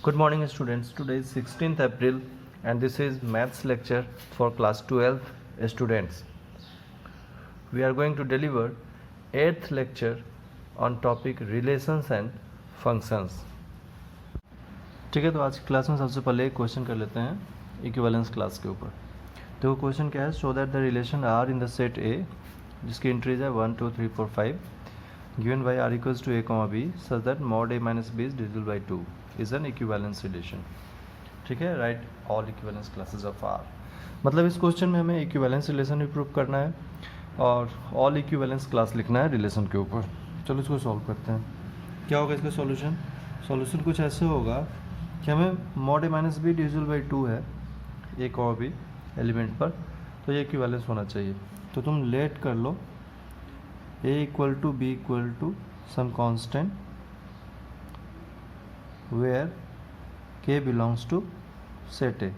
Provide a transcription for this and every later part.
Good morning students. Today is 16th April and this is maths lecture for class 12 students. We are going to deliver 8th lecture on topic relations and functions. ठीक है, तो आज की class में सबसे पहले एक question कर लेते हैं इक्विवेलेंस क्लास के ऊपर। तो क्वेश्चन क्या है, show that the relation R in the set A जिसकी एंट्रीज है 1 2 3 4 5 given by r equals to a comma b such that mod a minus b is divisible by 2 is an equivalence relation. ठीक है, write all equivalence classes of R. मतलब इस question में हमें equivalence relation भी प्रूव करना है और ऑल इक्विवेलेंस क्लास लिखना है रिलेशन के ऊपर। चलो इसको सॉल्व करते हैं। क्या होगा इसका सॉल्यूशन? सॉल्यूशन कुछ ऐसे होगा कि हमें mod a minus b divisible by 2 है a comma b एलिमेंट पर, तो ये इक्विवेलेंस होना चाहिए। तो तुम लेट कर लो a equal to b equal to some constant where k belongs to set a,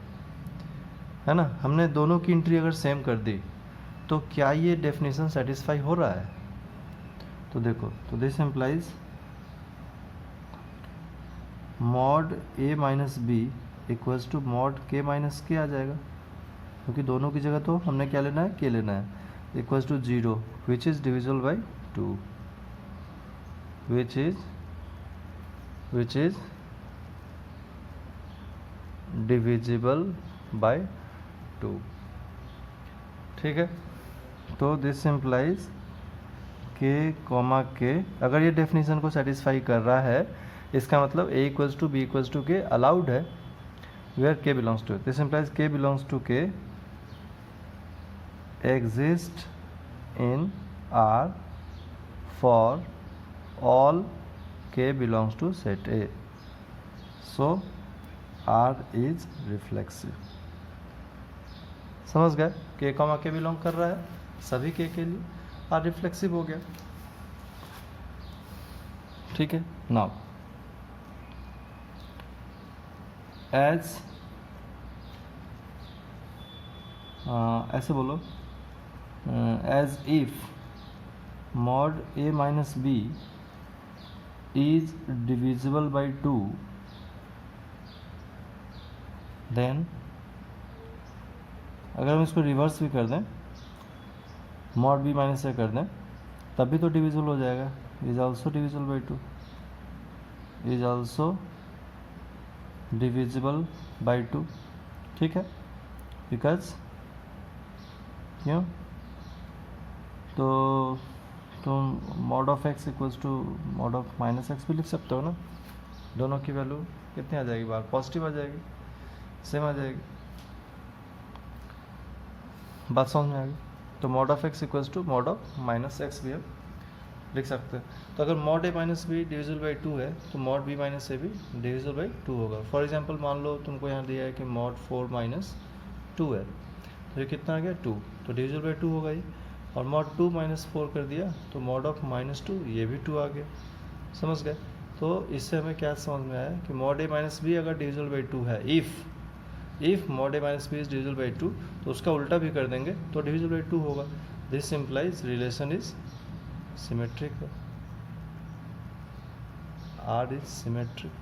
है ना। हमने दोनों की एंट्री अगर सेम कर दी तो क्या ये डेफिनेशन सेटिस्फाई हो रहा है? तो देखो, तो this implies mod a minus b equals to mod k minus k आ जाएगा, क्योंकि दोनों की जगह तो हमने क्या लेना है, k लेना है। Equals to 0 which is divisible by 2 which is divisible by 2। ठीक है, तो this implies k comma k, अगर ये डेफिनेशन को सेटिस्फाई कर रहा है इसका मतलब a equals to b equals to k allowed है where k belongs to. This implies k belongs to k exist in R for all k belongs to set A. So R is reflexive। समझ गए? k comma k belong कर रहा है सभी k के लिए, R reflexive हो गया। ठीक है, नाउ एज ऐसे बोलो as if mod a minus b is divisible by 2 then, अगर हम इसको रिवर्स भी कर दें, mod b माइनस ए कर दें, तब भी तो डिविजिबल हो जाएगा। Is also divisible by 2, is also divisible by 2। ठीक है, बिकॉज क्यों, तो तुम mod of x equals to mod of minus x भी लिख सकते हो ना। दोनों की वैल्यू कितनी आ जाएगी बाहर? पॉजिटिव आ जाएगी, सेम आ जाएगी। बात समझ में आ गई? तो mod of x equals to mod of minus x भी हम लिख सकते हैं। तो अगर mod a minus B divisible by 2 है तो मॉड बी माइनस ए भी डिविजिबल बाई 2 होगा। फॉर एग्जांपल मान लो तुमको यहाँ दिया है कि मॉड 4 माइनस 2 है, तो ये कितना आ गया 2, तो डिविजिबल बाई 2 होगा ये। और मॉड 2 माइनस 4 कर दिया तो मॉड ऑफ माइनस 2 ये भी 2 आ गया। समझ गए? तो इससे हमें क्या समझ में आया कि मॉड ए माइनस बी अगर डिविजिबल बाई 2 है, if mod a minus b is divisible by 2, तो उसका उल्टा भी कर देंगे तो डिविजिबल बाई 2 होगा। This implies relation is symmetric, R is symmetric.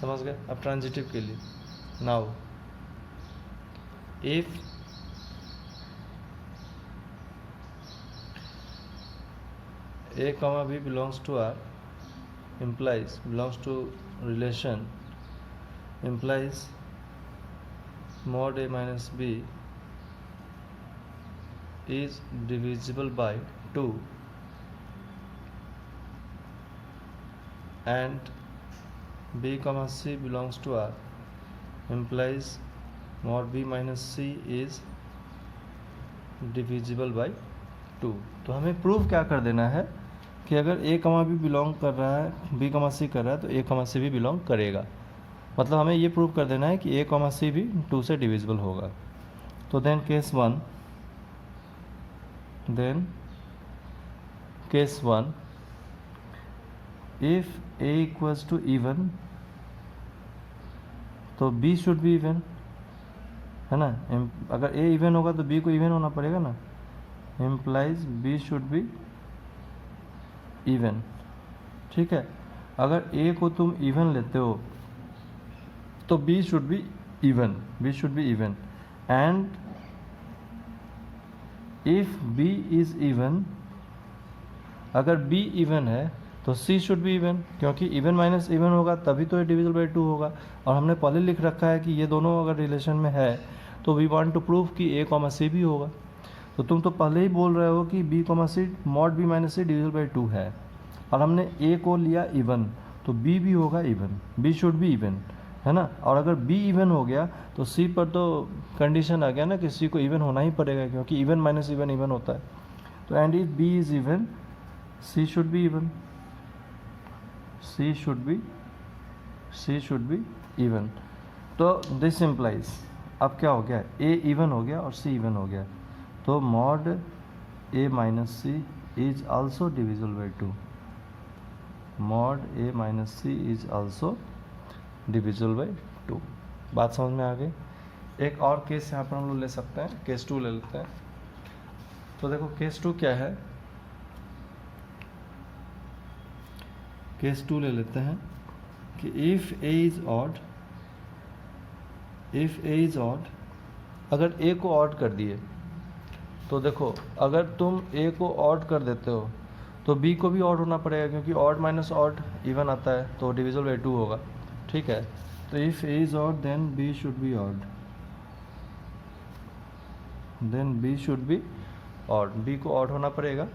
समझ गए? अब ट्रांजिटिव के लिए, now if a comma b belongs to R implies belongs to relation implies mod a minus b is divisible by 2 and b comma c belongs to R implies mod b minus c is divisible by 2। तो हमें prove क्या कर देना है कि अगर a कमा भी बिलोंग कर रहा है, b कमा c कर रहा है, तो a कमा c भी बिलोंग करेगा। मतलब हमें ये प्रूव कर देना है कि a कमा c भी 2 से डिविजिबल होगा। तो then case 1 if a equals to even तो b शुड बी इवन, है ना। अगर a इवन होगा तो b को इवन होना पड़ेगा ना। Implies b should be even. ठीक है, अगर a को तुम इवन लेते हो तो b should be even, b should be even, and if b is even, अगर b इवन है तो c शुड बी इवन, क्योंकि इवन माइनस इवन होगा तभी तो ये डिविजिबल बाई 2 होगा। और हमने पहले लिख रखा है कि ये दोनों अगर रिलेशन में है तो वी वांट टू प्रूव कि a कॉमा c भी होगा। तो तुम तो पहले ही बोल रहे हो कि b comma c mod b minus c divisible by 2 है, और हमने a को लिया इवन, तो b भी होगा even, b should be even, है ना। और अगर b इवन हो गया तो c पर तो कंडीशन आ गया ना कि c को इवन होना ही पड़ेगा, क्योंकि इवन माइनस इवन इवन होता है। तो and if b is even c should be even, c should be even. तो दिस इम्प्लाइज, अब क्या हो गया, a इवन हो गया और c इवन हो गया, तो mod a minus c is also divisible by 2, mod a minus c is also divisible by 2। बात समझ में आ गई। एक और केस यहाँ पर हम लोग ले सकते हैं, केस 2 ले लेते हैं। तो देखो केस 2 क्या है, केस 2 ले लेते हैं कि if a is odd, if a is odd, अगर a को ऑड कर दिए तो देखो अगर तुम a को ऑड कर देते हो तो b को भी ऑड होना पड़ेगा, क्योंकि ऑड माइनस ऑड इवन आता है, तो डिविजिबल बाई 2 होगा। ठीक है, तो if a is odd then b should be odd, then b should be odd, b को ऑड होना पड़ेगा।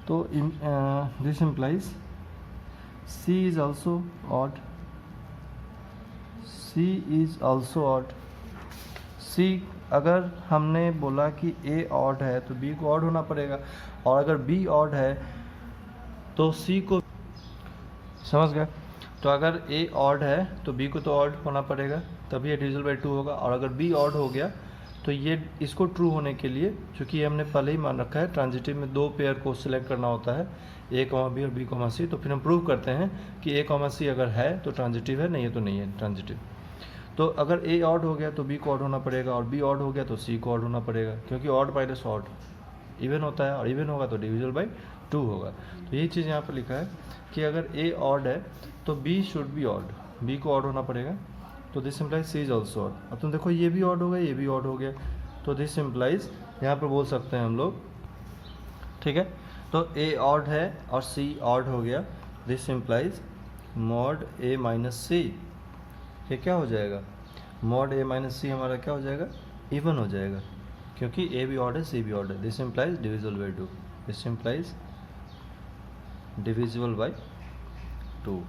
तो this implies c is also odd, c is also odd, c अगर हमने बोला कि a ऑड है तो b को ऑड होना पड़ेगा, और अगर b ऑड है तो c को, समझ गए। तो अगर a ऑड है तो b को तो ऑड होना पड़ेगा, तभी ये डिविजिबल बाई 2 होगा। और अगर b ऑड हो गया तो ये इसको ट्रू होने के लिए, क्योंकि हमने पहले ही मान रखा है ट्रांजिटिव में 2 पेयर को सिलेक्ट करना होता है, a कॉमा b और b कॉमा c, तो फिर हम प्रूव करते हैं कि a कॉमा c अगर है तो ट्रांजिटिव है, नहीं है तो नहीं है ट्रांजिटिव। तो अगर a ऑड हो गया तो b को ऑड होना पड़ेगा, और b ऑड हो गया तो c को ऑड होना पड़ेगा, क्योंकि ऑड माइनस ऑड इवन होता है, और इवन होगा तो डिविजिबल बाई 2 होगा। तो यही चीज़ यहाँ पर लिखा है कि अगर a ऑड है तो b should be odd, b को ऑड होना पड़ेगा, तो this implies c is also odd. अब तुम देखो ये भी ऑड हो गया, ये भी ऑड हो गया, तो दिस इम्प्लाइज यहाँ पर बोल सकते हैं हम लोग, ठीक है। तो a ऑड है और c ऑड हो गया, this implies mod a minus c, ये क्या हो जाएगा, मॉड a माइनस c हमारा क्या हो जाएगा, इवन हो जाएगा, क्योंकि a भी ऑड है c भी ऑड है। This implies divisible by 2, this implies divisible by 2।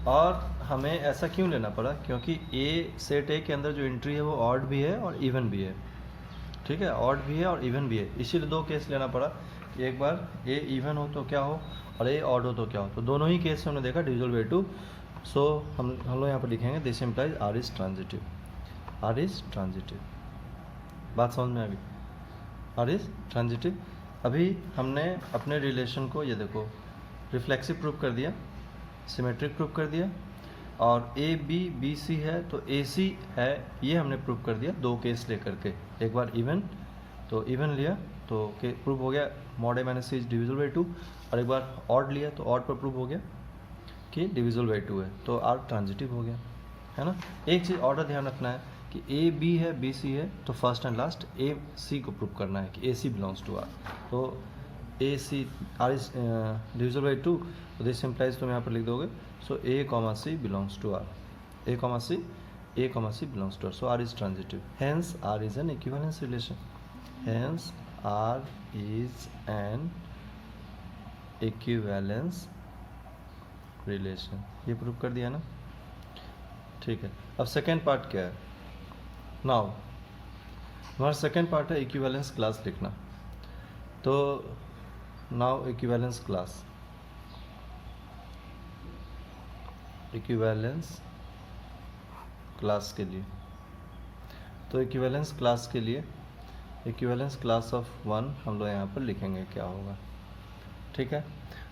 और हमें ऐसा क्यों लेना पड़ा, क्योंकि a सेट a के अंदर जो एंट्री है वो ऑड भी है और इवन भी है, ठीक है, ऑड भी है और इवन भी है, इसीलिए 2 केस लेना पड़ा कि एक बार a इवन हो तो क्या हो और a ऑड हो तो क्या हो। तो दोनों ही केस हमने देखा डिविजिबल बाई 2। सो हम लोग यहाँ पर लिखेंगे this implies r is transitive, r is transitive. बात समझ में आ गई, r इज ट्रांजिटिव। अभी हमने अपने रिलेशन को, ये देखो, रिफ्लेक्सिव प्रूफ कर दिया, सिमेट्रिक प्रूफ कर दिया, और ए बी बी सी है तो ए सी है, ये हमने प्रूफ कर दिया 2 केस लेकर के। एक बार इवन, तो इवन लिया तो प्रूफ हो गया mod a minus c is divisible by 2, और एक बार ऑड लिया तो ऑड पर प्रूफ हो गया कि डिविजिबल बाई 2 है, तो आर ट्रांजिटिव हो गया, है ना। एक चीज़ ऑर्डर ध्यान रखना है कि ए बी है बी सी है, तो first and last A C को प्रूफ करना है कि A C belongs to R. तो A C R is divisible by 2, तो दिस इम्प्लाइज तुम यहाँ पर लिख दोगे, so A comma C belongs to R, A comma C belongs to R, so R is transitive, hence R is an equivalence relation, hence R is an equivalence relation. ये proof कर दिया ना, ठीक है। अब सेकेंड पार्ट क्या है, now हमारा सेकेंड पार्ट है इक्विवेलेंस क्लास लिखना। तो now equivalence class, equivalence class के लिए, तो इक्विवेलेंस क्लास के लिए इक्विवेलेंस क्लास ऑफ 1 हम लोग यहाँ पर लिखेंगे क्या होगा, ठीक है।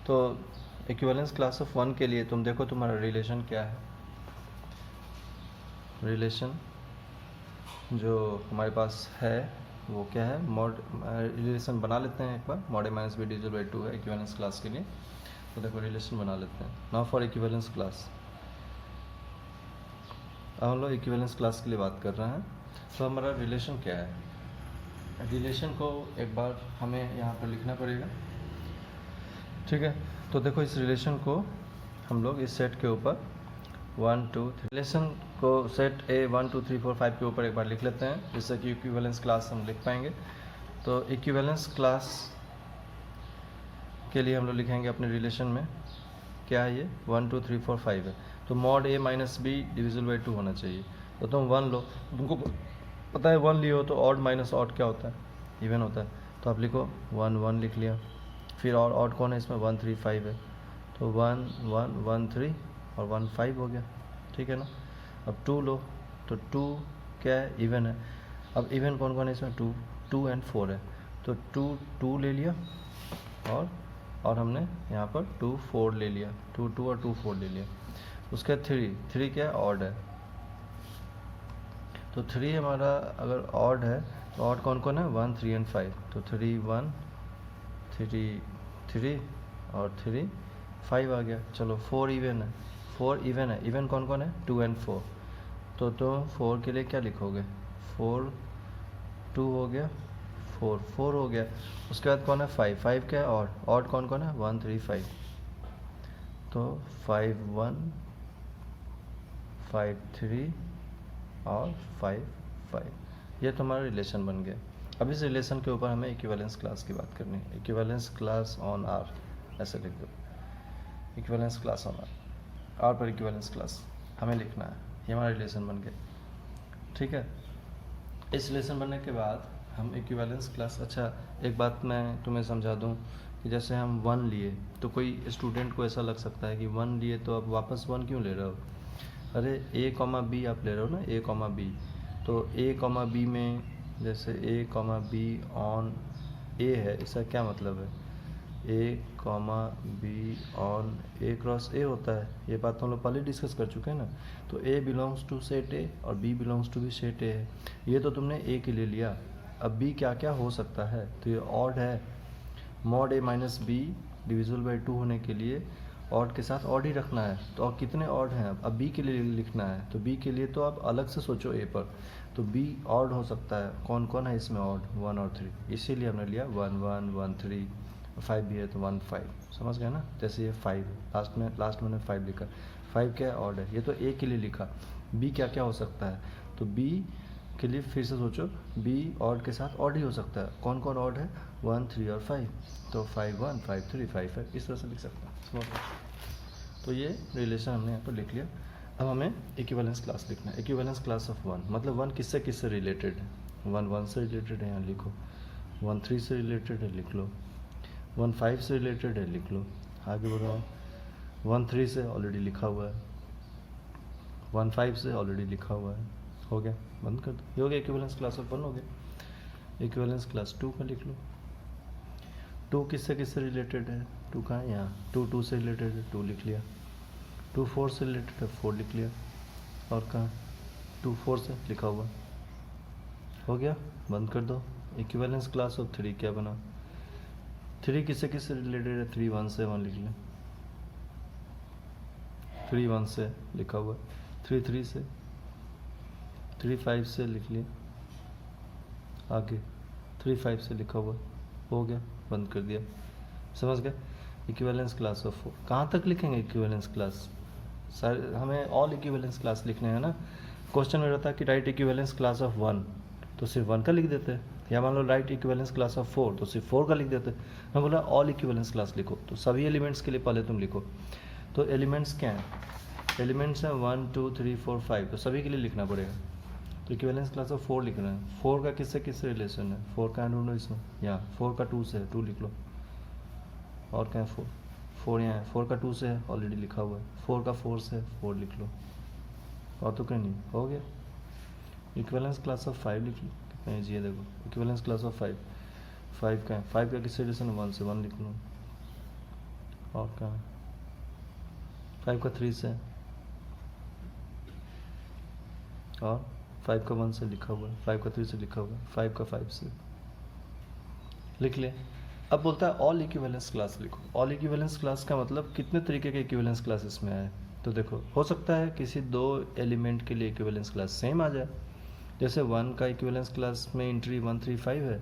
तो इक्विवेलेंस क्लास ऑफ 1 के लिए तुम देखो तुम्हारा रिलेशन क्या है, रिलेशन जो हमारे पास है वो क्या है, मॉड रिलेशन बना लेते हैं एक बार, mod a minus B divisible by 2 है इक्विवेलेंस क्लास के लिए। तो देखो रिलेशन बना लेते हैं। नाउ फॉर इक्विवेलेंस क्लास, अब हम लोग इक्विवेलेंस क्लास के लिए बात कर रहे हैं। तो हमारा रिलेशन क्या है, रिलेशन को एक बार हमें यहाँ पर लिखना पड़ेगा, ठीक है। तो देखो इस रिलेशन को हम लोग इस सेट के ऊपर 1 2 3 रिलेशन को सेट A 1 2 3 4 5 के ऊपर एक बार लिख लेते हैं, जिससे कि इक्विवेलेंस क्लास हम लिख पाएंगे। तो इक्विवेलेंस क्लास के लिए हम लोग लिखेंगे अपने रिलेशन में क्या है, ये 1 2 3 4 5 है। तो mod A minus B divisible by 2 होना चाहिए। तो तुम 1 लो, तुमको पता है 1 लिए हो तो ऑड माइनस ऑड क्या होता है, इवन होता है। तो आप लिखो 1 1 लिख लिया। फिर और ऑड कौन है इसमें, 1 3 5 है। तो 1 1 1 3 और 1 5 हो गया, ठीक है ना। अब 2 लो, तो 2 क्या है, इवन है। अब इवन कौन कौन है इसमें, 2 2 एंड 4 है। तो 2 2 ले लिया और हमने यहाँ पर 2 4 ले लिया, 2 2 और 2 4 ले लिया। उसके 3 क्या है, ऑड है। तो 3 हमारा अगर ऑड है तो ऑड कौन कौन है, 1 3 एंड 5। तो 3 1 3 3 और 3 5 आ गया। चलो 4 इवन है, 4 इवन है। इवन कौन कौन है, 2 एंड 4। तो 4 के लिए क्या लिखोगे, 4 2 हो गया, 4 4 हो गया। उसके बाद कौन है, 5 5 क्या है, ऑड कौन कौन है, 1 3 5। तो 5 1 5 3 और 5 5, ये तुम्हारा रिलेशन बन गया। अब इस रिलेशन के ऊपर हमें इक्विवेलेंस क्लास की बात करनी है। इक्विवेलेंस क्लास ऑन आर, ऐसे लिख दो, इक्विवेलेंस क्लास ऑन आर पर इक्विवेलेंस क्लास हमें लिखना है। ये हमारा रिलेशन बन गया, ठीक है। इस रिलेशन बनने के बाद हम इक्विवेलेंस क्लास, अच्छा एक बात मैं तुम्हें समझा दूं कि जैसे हम 1 लिए तो कोई स्टूडेंट को ऐसा लग सकता है कि 1 लिए तो अब वापस 1 क्यों ले रहे हो। अरे A, B आप ले रहे हो ना, A, B। तो A, B में जैसे A, B ऑन A है, इसका क्या मतलब है, A, B on A cross A होता है। ये बात हम लोग पहले डिस्कस कर चुके हैं ना। तो A belongs to set A और B बिलोंग्स टू भी सेट A है। ये तो तुमने A के लिए लिया। अब B क्या क्या हो सकता है, तो ये ऑड है। Mod A minus B divisible by 2 होने के लिए ऑड के साथ ऑड ही रखना है। तो और कितने ऑड हैं, अब बी के लिए लिखना है। तो बी के लिए तो आप अलग से सोचो ए पर। तो बी ऑड हो सकता है, कौन कौन है इसमें ऑड, 1 और 3। इसीलिए हमने लिया 1 1 1 3, 5 भी है तो 1 5। समझ गए ना। जैसे ये 5 लास्ट में मैंने 5 लिखा, 5 क्या है, ऑड है। ये तो ए के लिए लिखा। बी क्या क्या हो सकता है, तो बी के लिए फिर से सोचो, बी ऑड के साथ ऑड ही हो सकता है। कौन कौन ऑड है, 1 3 और 5। तो 5 1 5 3 5 5, इस तरह से लिख सकते हैं। तो ये रिलेशन हमने यहाँ पर लिख लिया। अब हमें इक्विवेलेंस क्लास लिखना है। इक्विवेलेंस क्लास ऑफ 1 मतलब 1 किससे किससे रिलेटेड है, 1 1 से रिलेटेड है, यहाँ लिखो। 1 3 से रिलेटेड है, लिख लो। 1 5 से रिलेटेड है, लिख लो। आगे बढ़ो, 1 3 से ऑलरेडी लिखा हुआ है, 1 5 से ऑलरेडी लिखा हुआ है। हो गया, बंद कर दो। ये हो गया इक्विवेलेंस क्लास ऑफ 1 हो गया। इक्विवेलेंस क्लास 2 का लिख लो। 2 किससे किससे रिलेटेड है, 2 कहाँ है, यहाँ। 2 2 से रिलेटेड है, 2 लिख लिया। 2 4 से रिलेटेड है, 4 लिख लिया। और कहाँ, 2 4 से लिखा हुआ। हो गया, बंद कर दो। इक्विवेलेंस क्लास ऑफ 3 क्या बना, 3 किससे किससे रिलेटेड है, 3 1 से 1 लिख लिया। 3 1 से लिखा हुआ। 3 3 से, 3 5 से लिख लिया। आगे 3 5 से लिखा हुआ। हो गया, बंद कर दिया। समझ गए। इक्विवेलेंस क्लास ऑफ 4 कहाँ तक लिखेंगे इक्विवेलेंस क्लास, सर हमें ऑल इक्विवेलेंस क्लास लिखने हैं ना। क्वेश्चन में रहता है कि राइट इक्विवेलेंस क्लास ऑफ 1, तो सिर्फ 1 का लिख देते हैं। या मान लो राइट इक्विवेलेंस क्लास ऑफ 4, तो सिर्फ 4 का लिख देते हैं। मैं बोला ऑल इक्विवेलेंस क्लास लिखो, तो सभी एलिमेंट्स के लिए पहले तुम लिखो। तो एलिमेंट्स क्या हैं, एलिमेंट्स हैं 1 2 3 4 5, तो सभी के लिए लिखना पड़ेगा। तो इक्विवेलेंस क्लास ऑफ 4 लिखना है। 4 का किससे किससे रिलेशन है, 4 का ढूंढो इसमें, यहाँ 4 का 2 से है, 2 लिख लो। और क्या है, 4 यहाँ है, 4 का 2 से है, ऑलरेडी लिखा हुआ है। 4 का 4 से है, 4 लिख लो। और तो कहीं नहीं, हो गया। इक्विवेलेंस क्लास ऑफ 5 लिख लो, कितना ईजी है देखो। इक्विवेलेंस क्लास ऑफ 5, 5 का है, 5 का किससे रिलेशन है, 1 से, 1 लिख लो। और क्या है, 5 का 3 से है, और 5 का 1 से लिखा हुआ है, 5 का 3 से लिखा हुआ है, 5 का 5 से लिख ले। अब बोलता है ऑल इक्विवेलेंस क्लास लिखो। ऑल इक्विवेलेंस क्लास का मतलब कितने तरीके के इक्विवेलेंस क्लास इसमें आए, तो देखो हो सकता है किसी दो एलिमेंट के लिए इक्विवेलेंस क्लास सेम आ जाए, जैसे 1 का इक्विवेलेंस क्लास में एंट्री 135 है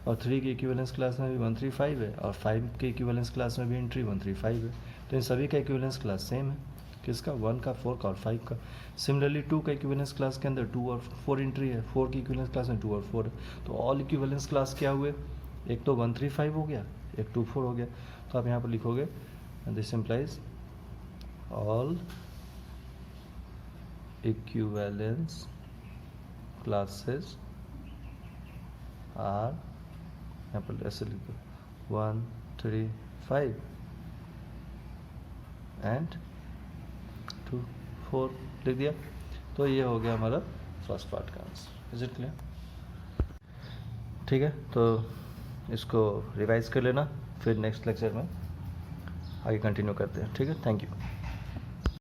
और 3 की इक्विवेलेंस क्लास में भी 135 है और 5 के इक्विवेलेंस क्लास में भी एंट्री 135 है। तो इन सभी का इक्विवेलेंस क्लास सेम है, किसका, 1 का, 4 का और 5 का। सिमिलरली 2 का इक्विवेलेंस क्लास के अंदर 2 और 4 एंट्री है, 4 की इक्विवेलेंस क्लास में 2 और 4 है। तो ऑल इक्विवेलेंस क्लास क्या हुए, एक तो 135 हो गया, एक 24 हो गया। तो आप यहाँ पर लिखोगे this implies all equivalence classes are, यहाँ पर ऐसे लिख दो 1, 3, 5 एंड 2, 4 लिख दिया। तो ये हो गया हमारा फर्स्ट पार्ट का आंसर। Is it clear? ठीक है, तो इसको रिवाइज कर लेना, फिर नेक्स्ट लेक्चर में आगे कंटिन्यू करते हैं। ठीक है, थैंक यू।